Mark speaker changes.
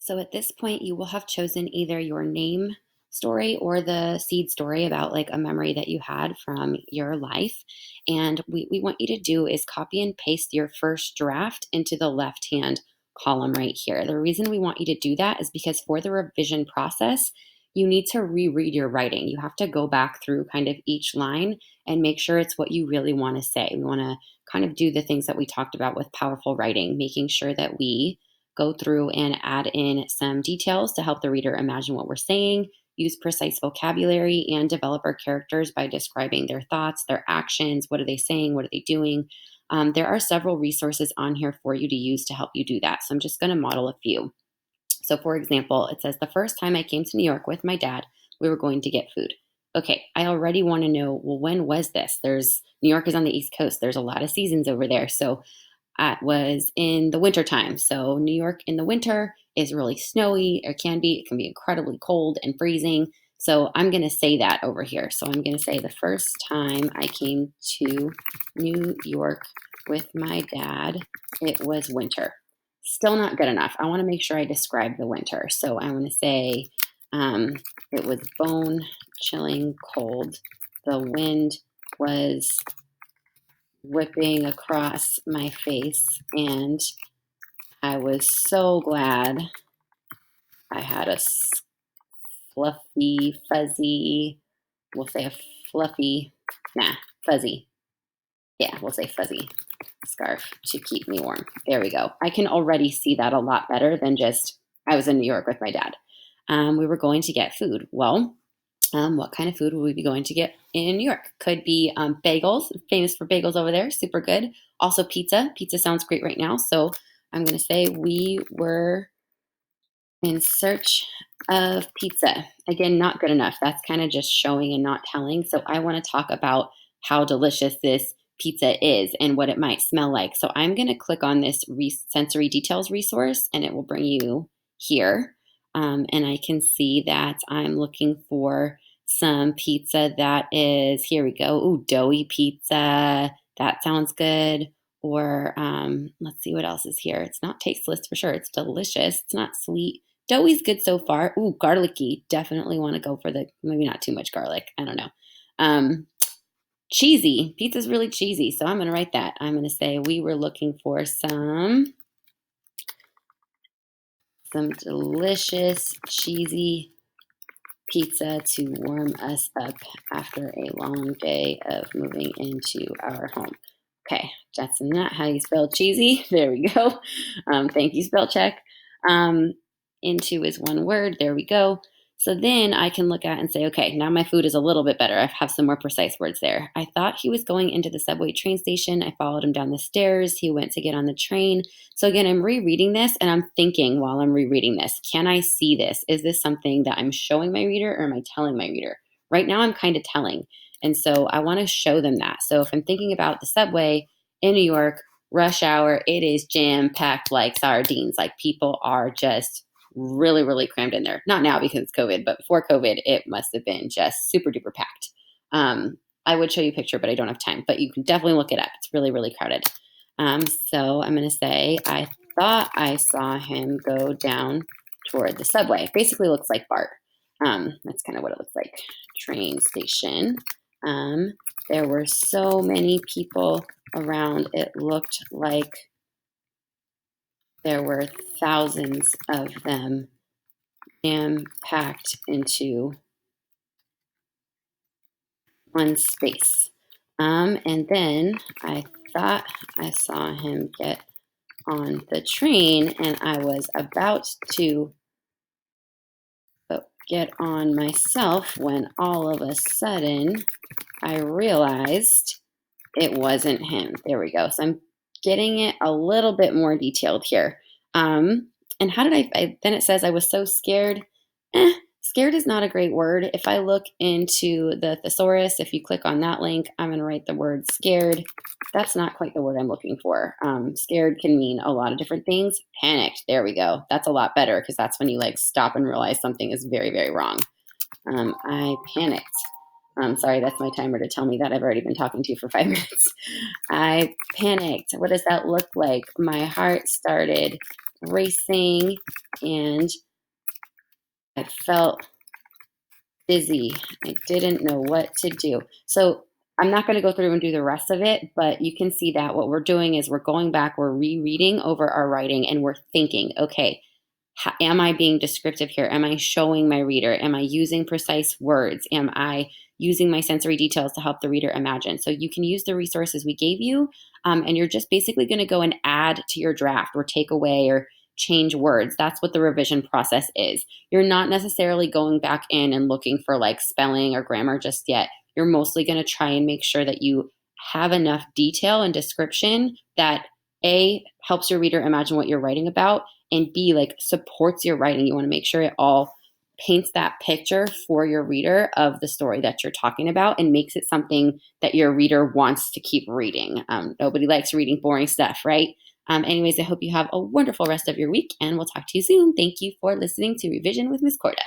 Speaker 1: So at this point, you will have chosen either your name story or the seed story about like a memory that you had from your life. And we want you to do is copy and paste your first draft into the left hand column right here. The reason we want you to do that is because for the revision process, you need to reread your writing. You have to go back through kind of each line and make sure it's what you really want to say. We want to kind of do the things that we talked about with powerful writing, making sure that we go through and add in some details to help the reader imagine what we're saying, use precise vocabulary, and develop our characters by describing their thoughts, their actions, what are they saying, what are they doing. There are several resources on here for you to use to help you do that. So I'm just going to model a few. So, for example, it says, the first time I came to New York with my dad, we were going to get food. Okay, I already want to know, well, when was this? New York is on the East Coast. There's a lot of seasons over there. So it was in the winter time. So New York in the winter is really snowy, or can be. It can be incredibly cold and freezing. So I'm going to say that over here. So I'm going to say the first time I came to New York with my dad, it was winter. Still not good enough. I want to make sure I describe the winter. So I want to say it was bone chilling cold. The wind was whipping across my face, and I was so glad I had a fluffy, fuzzy, we'll say a fluffy, fuzzy. Yeah, we'll say fuzzy scarf to keep me warm. There we go. I can already see that a lot better than just I was in New York with my dad. We were going to get food. Well, what kind of food would we be going to get in New York? Could be bagels, famous for bagels over there, super good. Also pizza. Pizza sounds great right now. So I'm going to say we were in search of pizza. Again, not good enough. That's kind of just showing and not telling. So I want to talk about how delicious this pizza is and what it might smell like. So I'm going to click on this sensory details resource, and it will bring you here. And I can see that I'm looking for some pizza that is, here we go. Ooh, doughy pizza. That sounds good. Or let's see what else is here. It's not tasteless for sure. It's delicious. It's not sweet. Doughy's good so far. Ooh, garlicky. Definitely want to go for maybe not too much garlic. I don't know. Cheesy. Pizza's really cheesy. So I'm going to write that. I'm going to say we were looking for some delicious cheesy pizza to warm us up after a long day of moving into our home. Okay, that's not how you spell cheesy. There we go. Thank you, spell check. Into is one word. There we go. So then I can look at and say, okay, now my food is a little bit better. I have some more precise words there. I thought he was going into the subway train station. I followed him down the stairs. He went to get on the train. So again, I'm rereading this and I'm thinking while I'm rereading this, can I see this? Is this something that I'm showing my reader or am I telling my reader? Right now I'm kind of telling. And so I want to show them that. So if I'm thinking about the subway in New York, rush hour, it is jam-packed like sardines. Like people are just really, really crammed in there. Not now because it's COVID, but before COVID, it must have been just super duper packed. I would show you a picture, but I don't have time. But you can definitely look it up. It's really, really crowded. So I'm going to say, I thought I saw him go down toward the subway. It basically looks like Bart. That's kind of what it looks like. Train station. There were so many people around. It looked like there were thousands of them packed into one space. And then I thought I saw him get on the train, and I was about to get on myself when all of a sudden I realized it wasn't him. There we go. So I'm getting it a little bit more detailed here. And how did then it says I was so scared. Scared is not a great word. If I look into the thesaurus, if you click on that link, I'm going to write the word scared. That's not quite the word I'm looking for. Scared can mean a lot of different things. Panicked. There we go. That's a lot better because that's when you like stop and realize something is very, very wrong. I panicked. I'm sorry, that's my timer to tell me that I've already been talking to you for 5 minutes. I panicked. What does that look like? My heart started racing and I felt dizzy. I didn't know what to do. So I'm not going to go through and do the rest of it, but you can see that what we're doing is we're going back, we're rereading over our writing, and we're thinking, okay, am I being descriptive here? Am I showing my reader? Am I using precise words? Am I using my sensory details to help the reader imagine? So you can use the resources we gave you, and you're just basically going to go and add to your draft or take away or change words. That's what the revision process is. You're not necessarily going back in and looking for like spelling or grammar just yet. You're mostly going to try and make sure that you have enough detail and description that A, helps your reader imagine what you're writing about, and B, like supports your writing. You want to make sure it all paints that picture for your reader of the story that you're talking about and makes it something that your reader wants to keep reading. Nobody likes reading boring stuff, right? Anyways, I hope you have a wonderful rest of your week and we'll talk to you soon. Thank you for listening to Revision with Miss Corda.